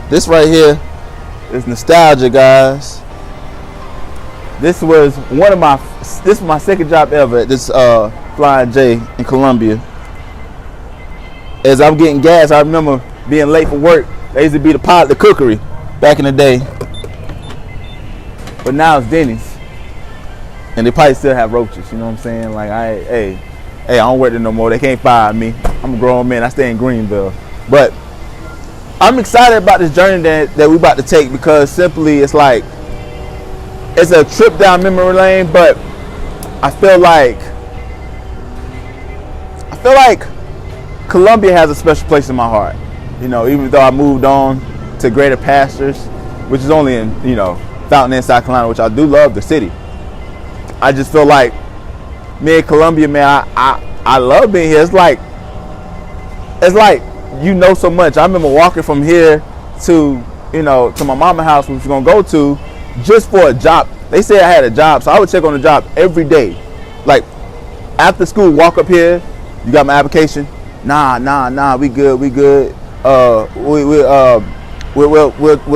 This right here is nostalgia, guys. This was my second job ever at this Flying J in Columbia. As I'm getting gas, I remember being late for work. They used to be the cookery back in the day. But now it's Denny's. And they probably still have roaches, you know what I'm saying? Like, I don't work there no more. They can't fire me. I'm a grown man. I stay in Greenville. But I'm excited about this journey that we about to take, because simply it's like, it's a trip down memory lane, but I feel like Columbia has a special place in my heart. You know, even though I moved on to greater pastures, which is only in, Fountain Inn, South Carolina, which I do love the city. I just feel like me and Columbia, man, I love being here. It's like so much. I remember walking from here to my mama's house, which we're gonna go to, just for a job. They said I had a job, so I would check on the job every day. Like, after school, walk up here. You got my application? Nah. We good. We'll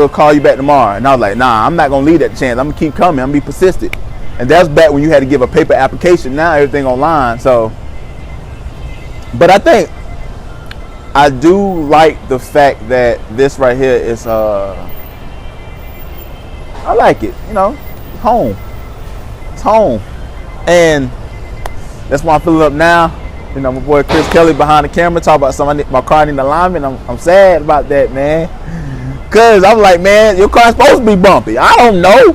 call you back tomorrow. And I was like, nah, I'm not gonna leave that chance. I'm gonna keep coming. I'm gonna be persistent. And that's back when you had to give a paper application. Now everything online. So, but I think I do like the fact that this right here is I like it, home. It's home. And that's why I'm filling up now. My boy Chris Kelly behind the camera talk about something. My car need alignment. I'm sad about that, man. Cause I'm like, man, your car's supposed to be bumpy. I don't know,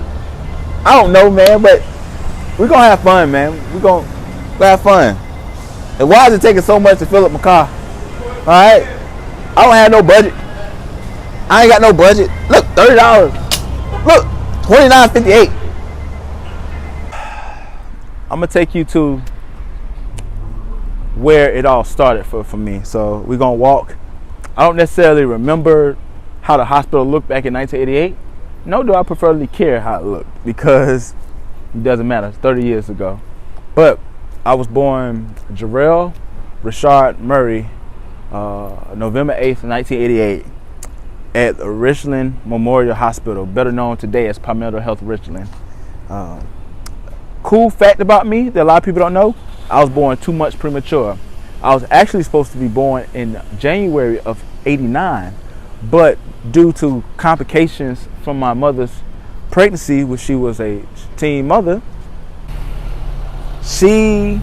man. But we're gonna have fun, man. We're gonna have fun. And why is it taking so much to fill up my car? All right, I don't have no budget. I ain't got no budget. Look, $30. Look, $29.58. I'm gonna take you to where it all started for me. So we're gonna walk. I don't necessarily remember how the hospital looked back in 1988. Nor do I preferably care how it looked, because it doesn't matter. It's 30 years ago. But I was born Jarrell Richard Murray, November 8th, 1988, at Richland Memorial Hospital, better known today as Palmetto Health Richland. Cool fact about me that a lot of people don't know: I was born 2 months premature. I was actually supposed to be born in January of '89, but due to complications from my mother's pregnancy, when she was a teen mother, she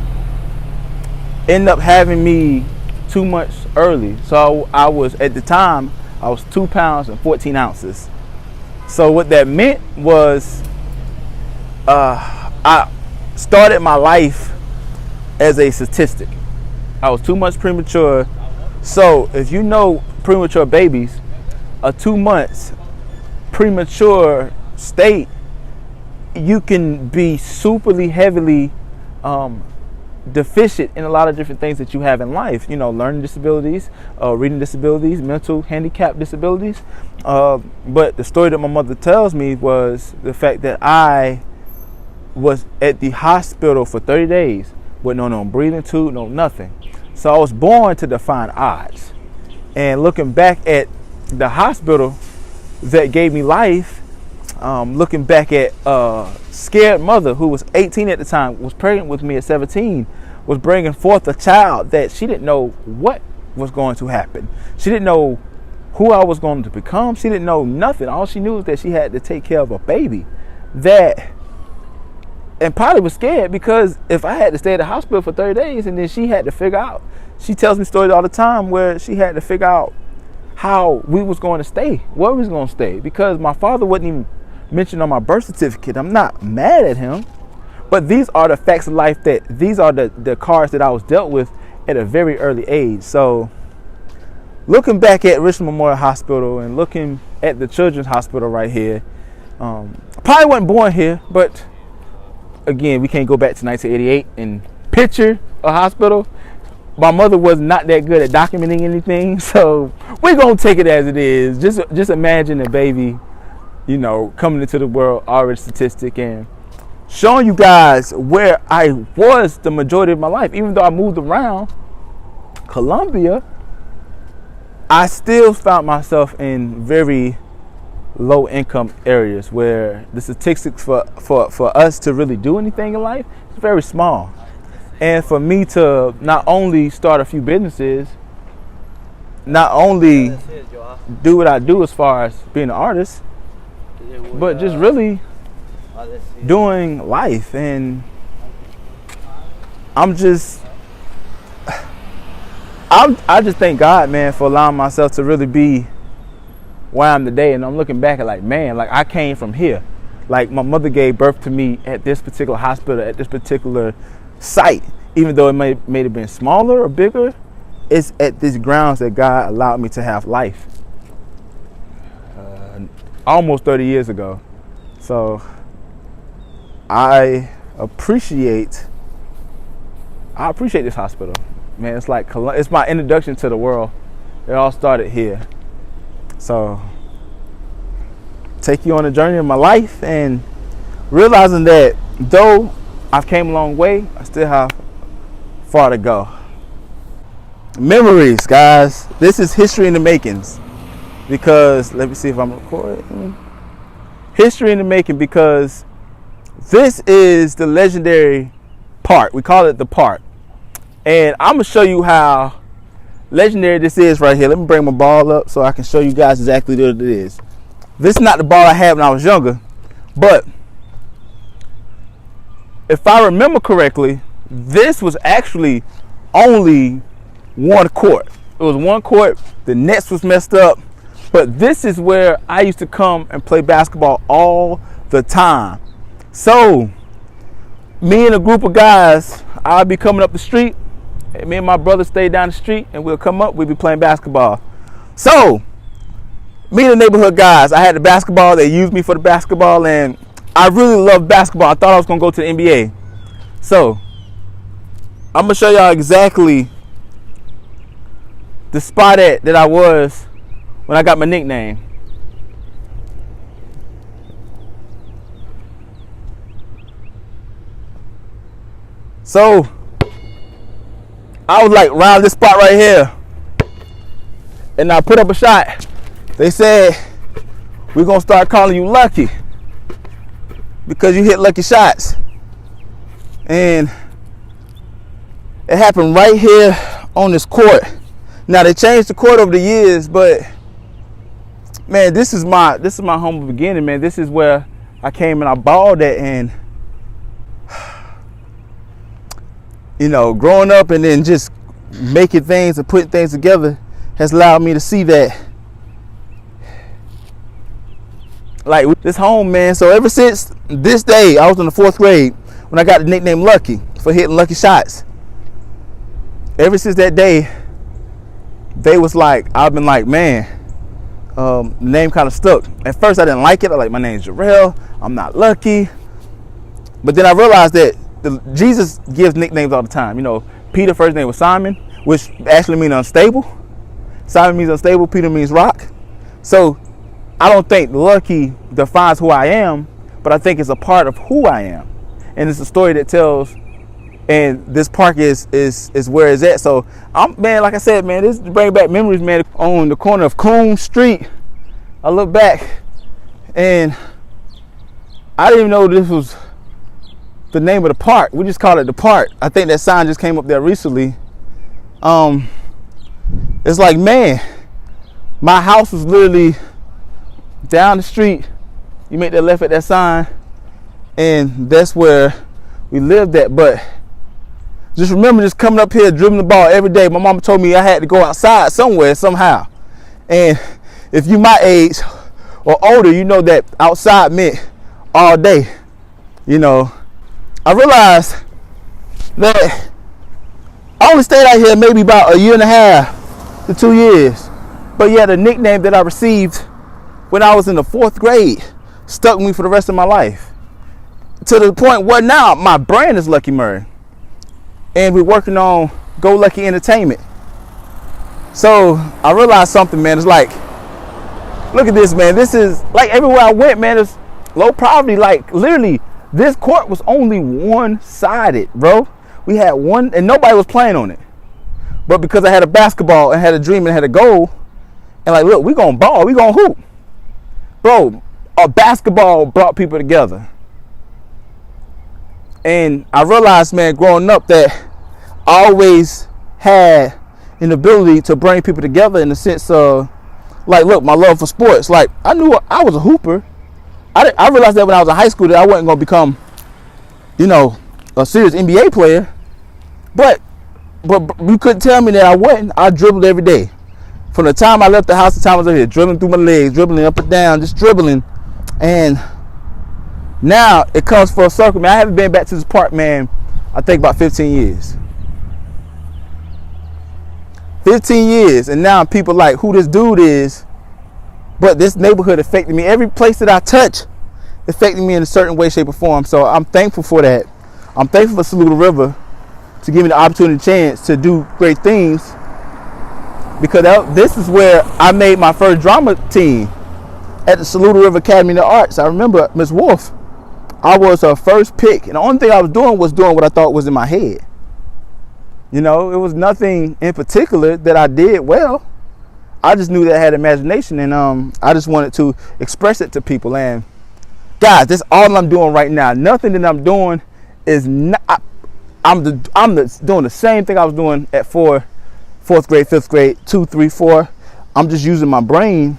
ended up having me 2 months early. So I was, at the time, I was 2 pounds and 14 ounces. So what that meant was, I started my life as a statistic. I was 2 months premature. So if you know premature babies, a 2 months premature state, you can be superly heavily deficient in a lot of different things that you have in life. Learning disabilities, reading disabilities, mental handicap disabilities. But the story that my mother tells me was the fact that I was at the hospital for 30 days with no breathing tube, no nothing. So I was born to define odds. And looking back at the hospital that gave me life, looking back at scared mother who was 18 at the time, was pregnant with me at 17, was bringing forth a child that she didn't know what was going to happen. She didn't know who I was going to become. She didn't know nothing. All she knew was that she had to take care of a baby and probably was scared, because if I had to stay at the hospital for 30 days and then she had to figure out, she tells me stories all the time where she had to figure out how we was going to stay, where we was going to stay, because my father wasn't even mentioned on my birth certificate. I'm not mad at him, but these are the facts of life, that these are the cards that I was dealt with at a very early age. So looking back at Richland Memorial Hospital and looking at the Children's Hospital right here, I probably wasn't born here, but again, we can't go back to 1988 and picture a hospital. My mother was not that good at documenting anything, so we're gonna take it as it is. Just imagine a baby, coming into the world already statistic, and showing you guys where I was the majority of my life. Even though I moved around Columbia, I still found myself in very low income areas where the statistics for us to really do anything in life is very small. And for me to not only start a few businesses, not only do what I do as far as being an artist, but just really doing life. And I just thank God, man, for allowing myself to really be where I am today. And I'm looking back at like, man, like I came from here. Like my mother gave birth to me at this particular hospital, at this particular site. Even though it may have been smaller or bigger, it's at these grounds that God allowed me to have life. Almost 30 years ago. So I appreciate this hospital. Man, it's like it's my introduction to the world. It all started here. So take you on a journey of my life and realizing that though I've came a long way, I still have far to go. Memories, guys. This is history in the makings. Because let me see if I'm recording. History in the making, because this is the legendary part. We call it the part. And I'm gonna show you how legendary this is right here. Let me bring my ball up so I can show you guys exactly what it is. This is not the ball I had when I was younger, but if I remember correctly, this was actually only one court. It was one court. The nets was messed up, but this is where I used to come and play basketball all the time. So me and a group of guys, I'd be coming up the street, and me and my brother stay down the street, and we'll come up, we'll be playing basketball. So me and the neighborhood guys, I had the basketball, they used me for the basketball, and I really loved basketball. I thought I was gonna go to the NBA. So I'm gonna show y'all exactly the spot that I was when I got my nickname. So I was like around this spot right here, and I put up a shot. They said, we're gonna start calling you Lucky because you hit lucky shots. And it happened right here on this court. Now they changed the court over the years, but man, this is my humble beginning, man. This is where I came and I balled at, and you know, growing up and then just making things and putting things together has allowed me to see that, like, this home, man. So ever since this day, I was in the 4th grade when I got the nickname Lucky for hitting lucky shots. Ever since that day, they was like, I've been like, man, name kind of stuck. At first I didn't like it. I like, my name's Jarrell, I'm not Lucky. But then I realized that Jesus gives nicknames all the time. You know, Peter first name was Simon, which actually means unstable. Simon means unstable, Peter means rock. So I don't think Lucky defines who I am, but I think it's a part of who I am. And it's a story that tells, and this park is where it's at. So man, like I said, man, this bring back memories, man. On the corner of Coon Street, I look back and I didn't even know this was the name of the park. We just called it the park. I think that sign just came up there recently. It's like, man, my house was literally down the street. You make that left at that sign, and that's where we lived at. But just remember, just coming up here, dribbling the ball every day. My mama told me I had to go outside somewhere, somehow. And if you my age or older, you know that outside meant all day. You know, I realized that I only stayed out here maybe about 1.5 to 2 years. But yeah, the nickname that I received when I was in the 4th grade stuck with me for the rest of my life. To the point where now my brand is Lucky Murray. And we're working on Go Lucky Entertainment. So I realized something, man. It's like, look at this, man. This is like everywhere I went, man, it's low poverty. Like literally, this court was only one-sided, bro. We had one, and nobody was playing on it. But because I had a basketball and had a dream and had a goal, And like, look, we gonna ball, we gonna hoop. Bro, basketball brought people together. And I realized, man, growing up that I always had an ability to bring people together in the sense of, like, look, my love for sports. Like, I knew I was a hooper. I realized that when I was in high school that I wasn't going to become, a serious NBA player. But you couldn't tell me that I wasn't. I dribbled every day. From the time I left the house to the time I was over here, dribbling through my legs, dribbling up and down, just dribbling. And now it comes full circle, man. I haven't been back to this park, man, I think about 15 years. 15 years, and now people like who this dude is, but this neighborhood affected me. Every place that I touch affected me in a certain way, shape, or form. So I'm thankful for that. I'm thankful for Saluda River to give me the opportunity and chance to do great things, because this is where I made my first drama team at the Saluda River Academy of the Arts. I remember Miss Wolf. I was her first pick, and the only thing I was doing what I thought was in my head. It was nothing in particular that I did well. I just knew that I had imagination, and I just wanted to express it to people. And guys, that's all I'm doing right now. Nothing that I'm doing is not. I'm doing the same thing I was doing at fourth grade, fifth grade, 2, 3, 4. I'm just using my brain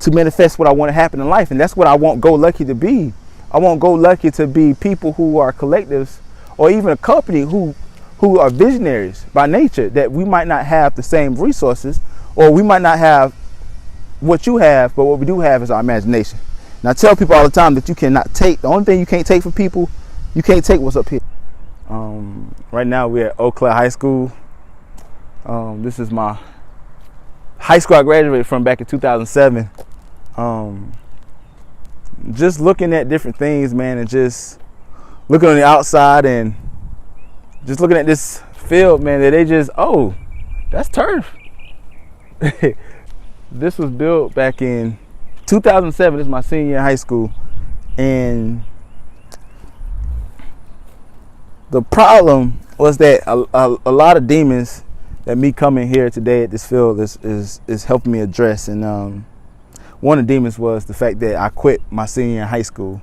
to manifest what I want to happen in life, and that's what I want Go Lucky to be. I want Go Lucky to be people who are collectives, or even a company who are visionaries by nature, that we might not have the same resources, or we might not have what you have, but what we do have is our imagination. And I tell people all the time that you cannot take, the only thing you can't take from people, you can't take what's up here. Right now we're at Eau Claire High School. This is my high school I graduated from back in 2007. Just looking at different things, man, and just looking on the outside and just looking at this field, man, that they just, that's turf. This was built back in 2007. This is my senior year in high school. And the problem was that a lot of demons that me coming here today at this field is helping me address. And one of the demons was the fact that I quit my senior year in high school.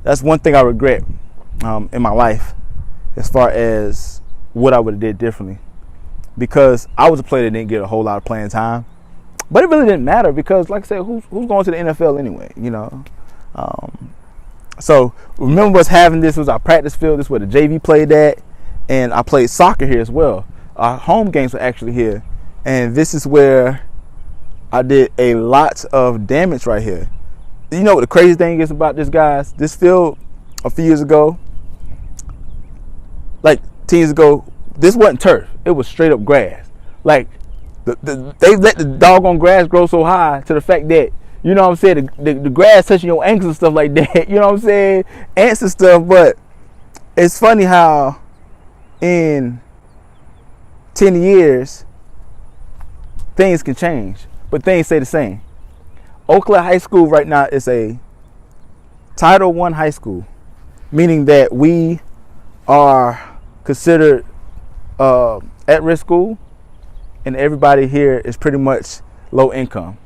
That's one thing I regret in my life, as far as what I would have did differently, because I was a player that didn't get a whole lot of playing time. But it really didn't matter, because like I said, who's going to the NFL anyway, So remember us having this was our practice field. This is where the JV played at, and I played soccer here as well. Our home games were actually here, and this is where I did a lot of damage right here. You know what the crazy thing is about this, guys? This field a few years ago, like 10 years ago, this wasn't turf. It was straight up grass. Like they let the doggone grass grow so high to the fact that, you know what I'm saying, the grass touching your ankles and stuff like that. You know what I'm saying? Ants and stuff. But it's funny how in 10 years things can change, but things stay the same. Eau Claire High School right now is a Title I high school, meaning that we are considered at-risk school, and everybody here is pretty much low income.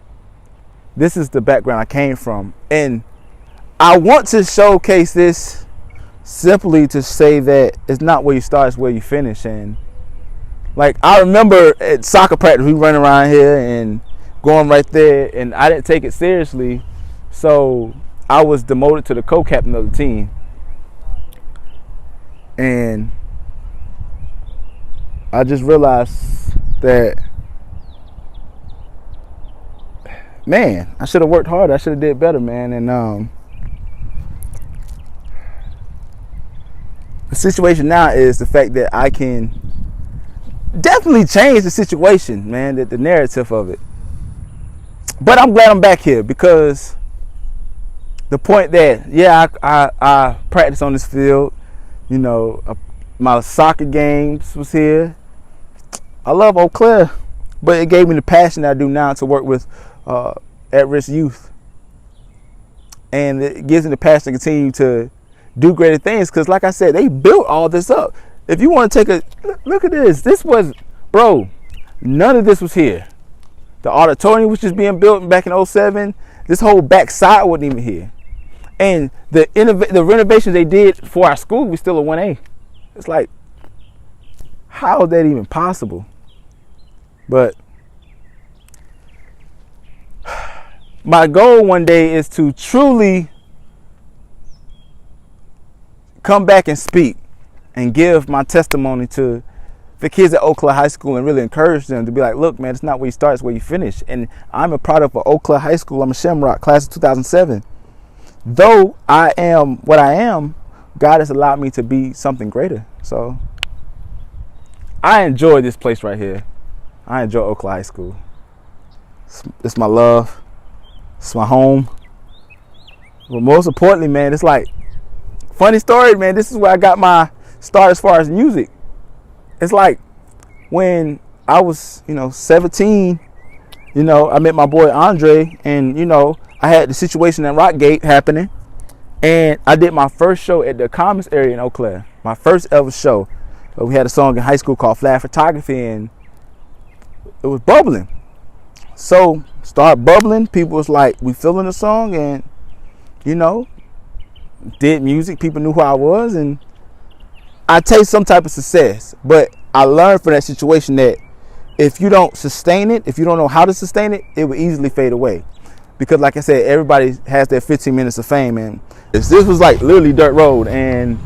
This is the background I came from, and I want to showcase this simply to say that it's not where you start, it's where you finish. And like, I remember at soccer practice, we run around here and going right there, and I didn't take it seriously, so I was demoted to the co-captain of the team. And I just realized that, man, I should have worked harder. I should have did better, man. And the situation now is the fact that I can definitely change the situation, man, the narrative of it. But I'm glad I'm back here, because the point that, yeah, I practice on this field, my soccer games was here. I love Eau Claire, but it gave me the passion that I do now to work with at-risk youth. And it gives me the passion to continue to do greater things, because like I said, they built all this up. If you want to take a look at this, this was, bro, none of this was here. The auditorium was just being built back in 07. This whole back side wasn't even here. And the renovations they did for our school was still a 1A. It's like, how is that even possible? But my goal one day is to truly come back and speak and give my testimony to the kids at Eau Claire High School and really encourage them to be like, look, man, it's not where you start, it's where you finish. And I'm a product of Eau Claire High School. I'm a Shamrock, class of 2007. Though I am what I am, God has allowed me to be something greater. So I enjoy this place right here. I enjoy Eau Claire High School. It's my love. It's my home. But most importantly, man, it's like, funny story, man, this is where I got my start as far as music. It's like when I was, 17, I met my boy Andre, and, I had the situation at Rockgate happening, and I did my first show at the Commons area in Eau Claire. My first ever show. We had a song in high school called Flat Photography, and it was bubbling. So, start bubbling. People was like, we feeling the song, and, did music. People knew who I was, and I taste some type of success. But I learned from that situation that if you don't sustain it, if you don't know how to sustain it, it will easily fade away. Because like I said, everybody has their 15 minutes of fame, and this was like literally dirt road, and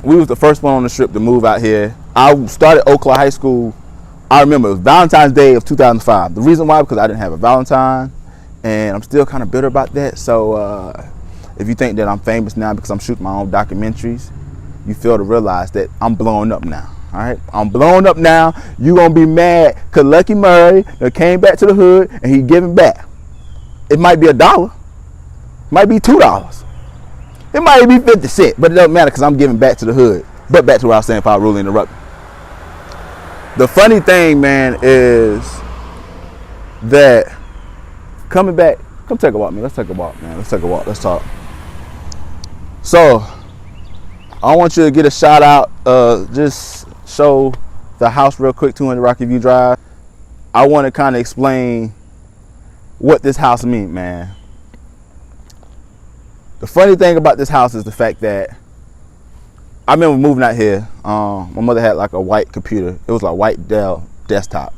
we was the first one on the strip to move out here. I started Eau Claire High School, I remember it was Valentine's Day of 2005. The reason why, because I didn't have a Valentine, and I'm still kind of bitter about that. So if you think that I'm famous now because I'm shooting my own documentaries, you fail to realize that I'm blowing up now. All right, I'm blowing up now. You gonna be mad because Lucky Murray came back to the hood and he giving back. It might be $1, it might be $2, it might be 50 cents, but it doesn't matter because I'm giving back to the hood. But back to what I was saying, if I really interrupt. The funny thing, man, is that coming back. Come take a walk, man. Let's take a walk, man. Let's take a walk. Let's talk. So I want you to get a shout out. Just show the house real quick, 200 Rocky View Drive. I want to kind of explain what this house means, man. The funny thing about this house is the fact that I remember moving out here. My mother had like a white computer. It was like a white Dell desktop.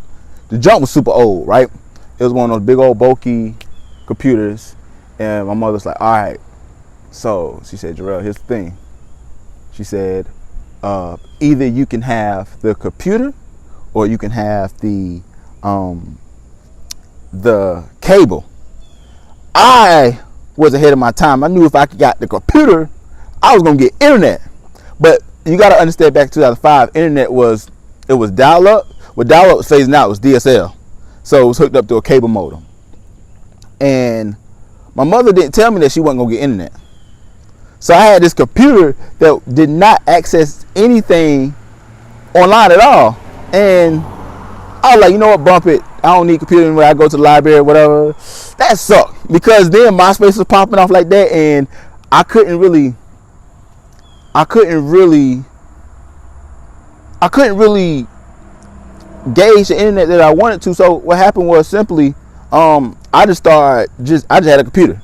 The junk was super old, right? It was one of those big old bulky computers. And my mother's like, all right. So she said, Jarrell, here's the thing. She said, either you can have the computer or you can have the cable. I was ahead of my time. I knew if I got the computer, I was gonna get internet. But you gotta understand, back in 2005, internet was dial-up. What dial-up was phasing out was DSL. So it was hooked up to a cable modem. And my mother didn't tell me that she wasn't gonna get internet. So I had this computer that did not access anything online at all. And I was like, you know what, bump it. I don't need computer when I go to the library or whatever. That sucked. Because then MySpace was popping off like that, and I couldn't really gauge the internet that I wanted to. So what happened was simply, I just had a computer.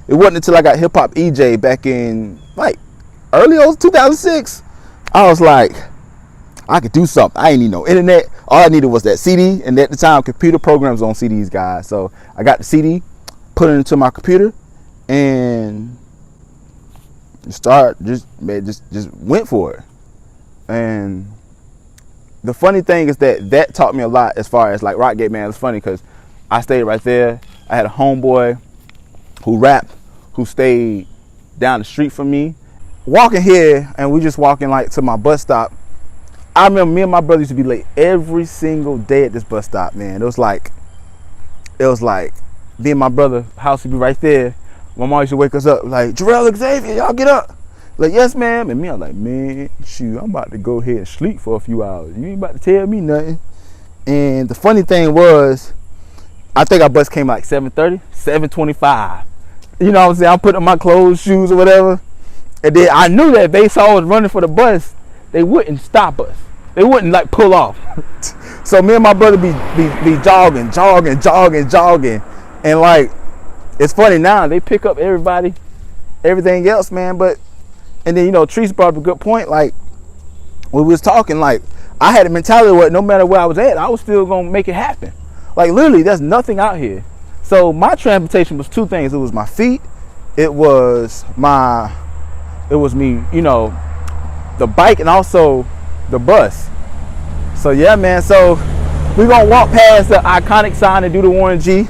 It wasn't until I got Hip Hop EJ back in like early 2006. I was like, I could do something. I ain't need no internet. All I needed was that CD, and at the time, computer programs on CDs, guys. So I got the CD, put it into my computer, and just went for it. And the funny thing is that taught me a lot as far as like Rockgate, man. It's funny because I stayed right there. I had a homeboy who rapped, who stayed down the street from me. Walking here, and we just walking like to my bus stop. I remember me and my brother used to be late every single day at this bus stop, man. It was like me and my brother, house would be right there. My mom used to wake us up like, Jarrell, Xavier, y'all get up. Like, yes, ma'am. And me, I'm like, man, shoot, I'm about to go ahead and sleep for a few hours. You ain't about to tell me nothing. And the funny thing was, I think our bus came like 7:30, 7:25. You know what I'm saying? I'm putting on my clothes, shoes, or whatever. And then I knew that if they saw us running for the bus, they wouldn't stop us. They wouldn't like pull off. So me and my brother be jogging, and like it's funny now. They pick up everything else, man. But and then Treese brought up a good point. Like when we was talking, like I had a mentality where no matter where I was at, I was still gonna make it happen. Like literally, there's nothing out here. So my transportation was two things. It was my feet. It was me, the bike, and also the bus. So yeah, man. So we're gonna walk past the iconic sign and do the Warren G.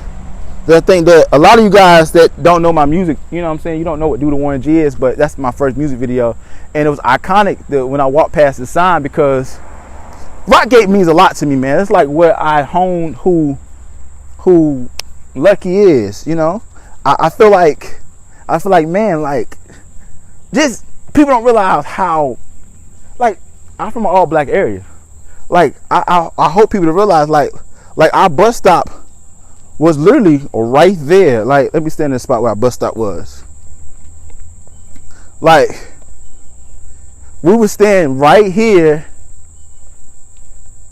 The thing that a lot of you guys that don't know my music, you know what I'm saying, you don't know what Do the Warren G is, but that's my first music video, and it was iconic when I walked past the sign because Rockgate means a lot to me, man. It's like where I honed who Lucky is, I feel like, man, like just people don't realize how, like, I'm from an all black area. Like I hope people to realize like our bus stop was literally right there. Like let me stand in the spot where our bus stop was. Like we would stand right here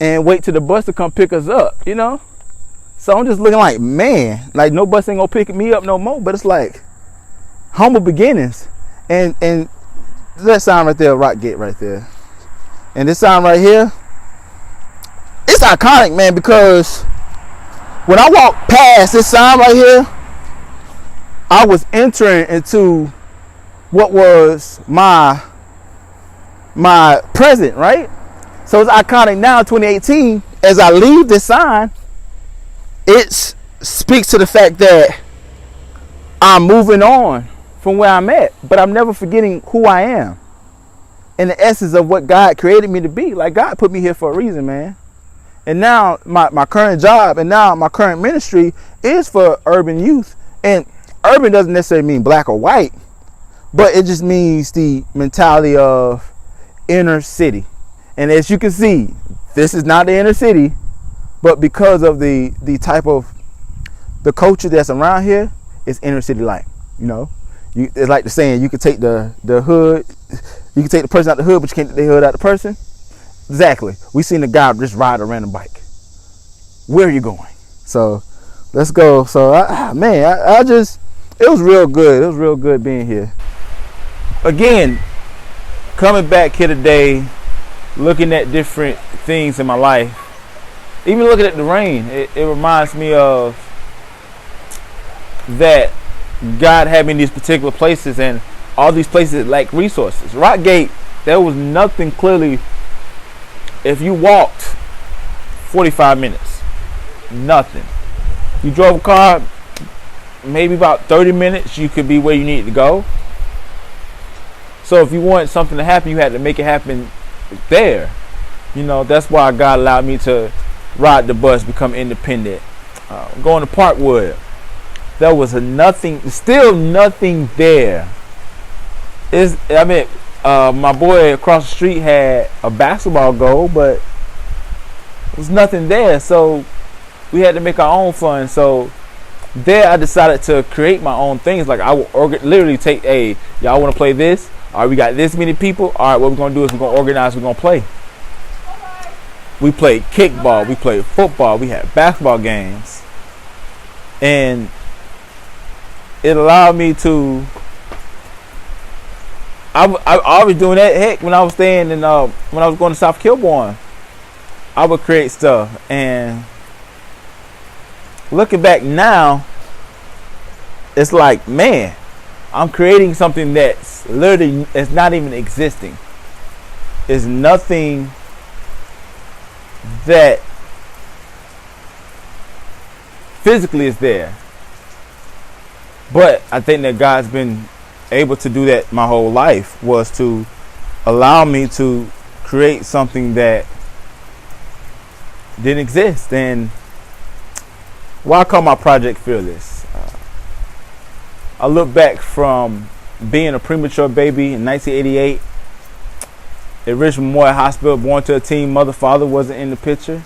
and wait till the bus to come pick us up, So I'm just looking like, man, like no bus ain't gonna pick me up no more. But it's like humble beginnings. And that sign right there, Rockgate right there. And this sign right here, it's iconic, man, because when I walked past this sign right here, I was entering into what was my present, right? So it's iconic now in 2018. As I leave this sign, it speaks to the fact that I'm moving on from where I'm at, but I'm never forgetting who I am and the essence of what God created me to be. Like God put me here for a reason, man. And now my current job and now my current ministry is for urban youth. And urban doesn't necessarily mean black or white, but it just means the mentality of inner city. And as you can see, this is not the inner city, but because of the type of the culture that's around here, it's inner city like, it's like the saying, you can take the hood, you can take the person out the hood, but you can't take the hood out the person. Exactly. We seen the guy just ride a random bike. Where are you going? So let's go. So I just, it was real good. It was real good being here. Again, coming back here today, looking at different things in my life, even looking at the rain, it reminds me of that God had me in these particular places, and all these places lack resources. Rockgate, there was nothing clearly. If you walked 45 minutes, nothing. You drove a car, maybe about 30 minutes, you could be where you needed to go. So if you wanted something to happen, you had to make it happen there. That's why God allowed me to ride the bus, become independent. Going to Parkwood, there was still nothing there. My boy across the street had a basketball goal, but there was nothing there. So we had to make our own fun. So there I decided to create my own things. Like I will literally take, y'all want to play this? All right, we got this many people. All right, what we're going to do is we're going to organize, we're going to play. We played kickball, we played football, we had basketball games. And it allowed me to, I was doing that. Heck, when I was staying in, when I was going to South Kilbourne, I would create stuff. And looking back now, it's like, man, I'm creating something that's literally, it's not even existing. It's nothing that physically is there. But I think that God's been able to do that my whole life, was to allow me to create something that didn't exist. And why I call my project Fearless. I look back from being a premature baby in 1988 at Richmond Memorial Hospital, born to a teen mother. Father wasn't in the picture.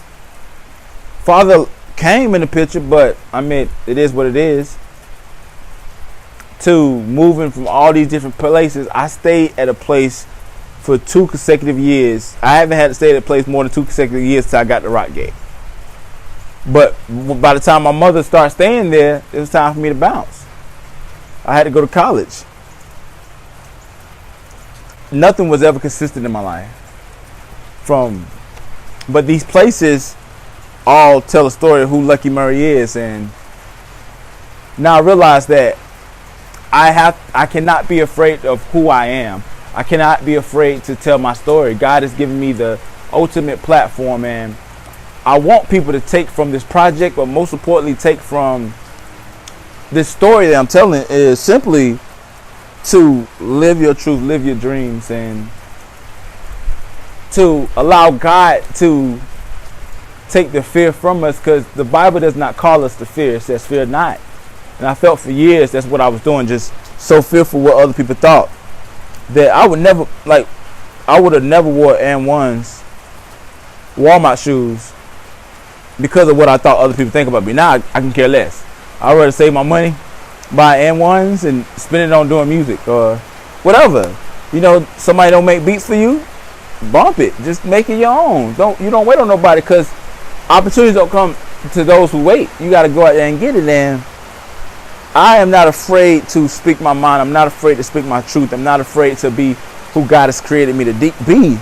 Father came in the picture, but it is what it is. To moving from all these different places, I stayed at a place for 2 consecutive years. I haven't had to stay at a place more than 2 consecutive years till I got to Rockgate. But by the time my mother started staying there, it was time for me to bounce. I had to go to college. Nothing was ever consistent in my life. But these places all tell a story of who Lucky Murray is, and now I realize that I cannot be afraid of who I am. I cannot be afraid to tell my story. God has given me the ultimate platform, and I want people to take from this project, but most importantly, take from this story that I'm telling, is simply to live your truth, live your dreams, and to allow God to take the fear from us, because the Bible does not call us to fear. It says fear not. And I felt for years that's what I was doing, just so fearful what other people thought, that I would have never wore M1s, Walmart shoes, because of what I thought other people think about me. Now I can care less. I'd rather save my money, buy M1s, and spend it on doing music or whatever. You know, somebody don't make beats for you, bump it. Just make it your own. You don't wait on nobody, because opportunities don't come to those who wait. You got to go out there and get it. And I am not afraid to speak my mind. I'm not afraid to speak my truth. I'm not afraid to be who God has created me to be.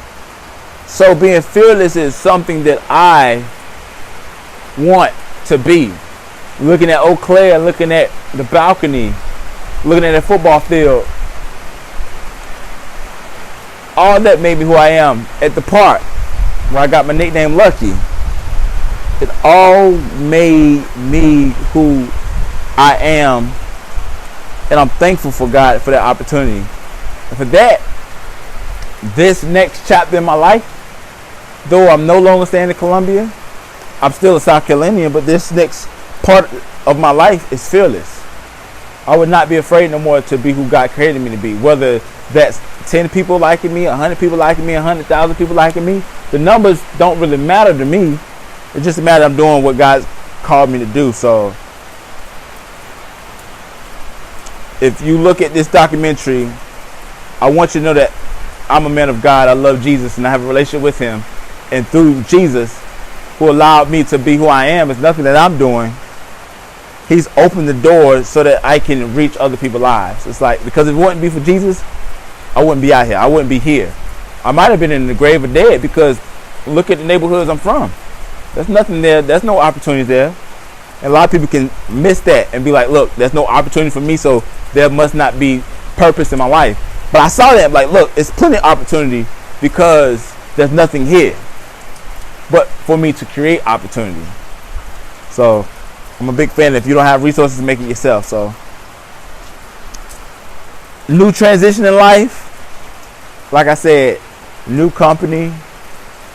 So being fearless is something that I want to be. Looking at Eau Claire, looking at the balcony, looking at the football field, all that made me who I am. At the park where I got my nickname Lucky, it all made me who I am, and I'm thankful for God for that opportunity. And for that, this next chapter in my life, though I'm no longer staying in Columbia, I'm still a South Carolinian, but this next part of my life is fearless. I would not be afraid no more to be who God created me to be. Whether that's 10 people liking me, 100 people liking me, 100,000 people liking me, the numbers don't really matter to me. It's just a matter of I'm doing what God's called me to do. So if you look at this documentary, I want you to know that I'm a man of God. I love Jesus and I have a relationship with him. And through Jesus, who allowed me to be who I am, it's nothing that I'm doing. He's opened the door so that I can reach other people's lives. It's like, because if it wouldn't be for Jesus, I wouldn't be out here. I wouldn't be here. I might have been in the grave of dead, because look at the neighborhoods I'm from. There's nothing there. There's no opportunity there. And a lot of people can miss that and be like, look, there's no opportunity for me, so there must not be purpose in my life. But I saw that, like, look, it's plenty of opportunity, because there's nothing here but for me to create opportunity. So I'm a big fan. If you don't have resources, make it yourself. So new transition in life, like I said, new company,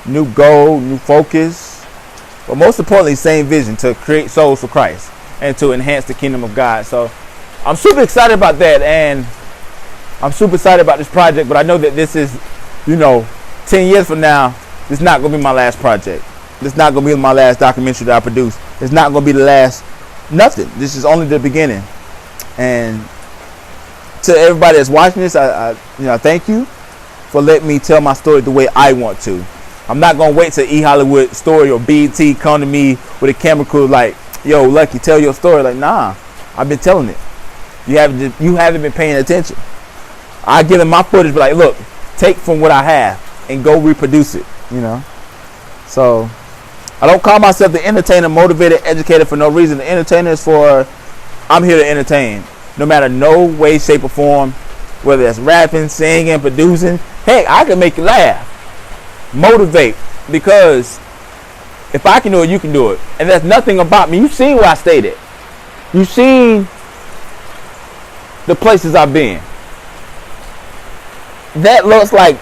new goal, new focus, but most importantly, same vision, to create souls for Christ and to enhance the kingdom of God. So I'm super excited about that, and I'm super excited about this project. But I know that this is, 10 years from now, this is not going to be my last project. This is not going to be my last documentary that I produce. It's not going to be the last nothing. This is only the beginning. And to everybody that's watching this, I thank you for letting me tell my story the way I want to. I'm not going to wait till E! Hollywood Story or BET come to me with a camera crew like, yo, Lucky, tell your story. Like, nah, I've been telling it. You haven't been paying attention. I give them my footage, but like, look, take from what I have and go reproduce it, So I don't call myself the entertainer, motivated, educated for no reason. The entertainer is for, I'm here to entertain. No matter no way, shape, or form, whether it's rapping, singing, producing. Heck, I can make you laugh. Motivate, because if I can do it, you can do it. And there's nothing about me. You've seen where I stayed at. You've seen the places I've been. That looks like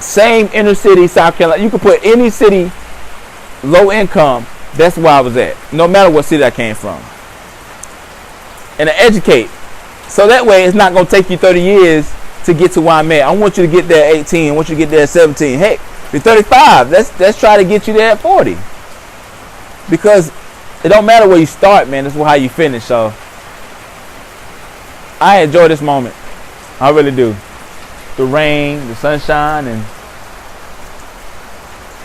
same inner city, South Carolina. You could put any city, low income, that's where I was at. No matter what city I came from. And to educate. So that way it's not going to take you 30 years to get to where I'm at. I want you to get there at 18. I want you to get there at 17. Heck, if you're 35, let's try to get you there at 40. Because it don't matter where you start, man. It's how you finish. So I enjoy this moment. I really do. the rain, the sunshine, and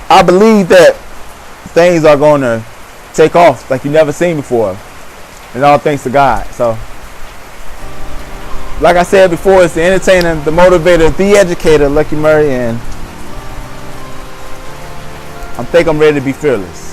I believe that things are going to take off like you never seen before, and all thanks to God. So, like I said before, it's the entertainer, the motivator, the educator, Lucky Murray, and I think I'm ready to be fearless.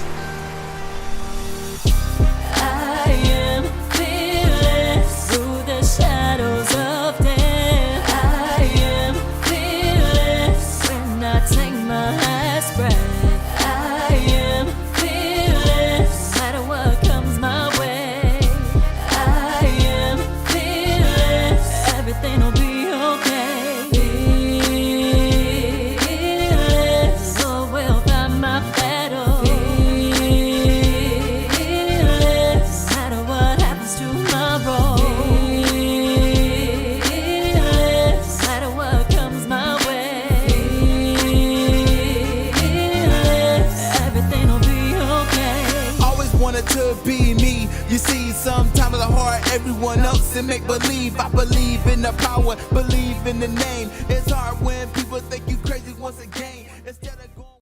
To be me, you see, sometimes it's hard. Everyone else and make believe. I believe in the power, believe in the name. It's hard when people think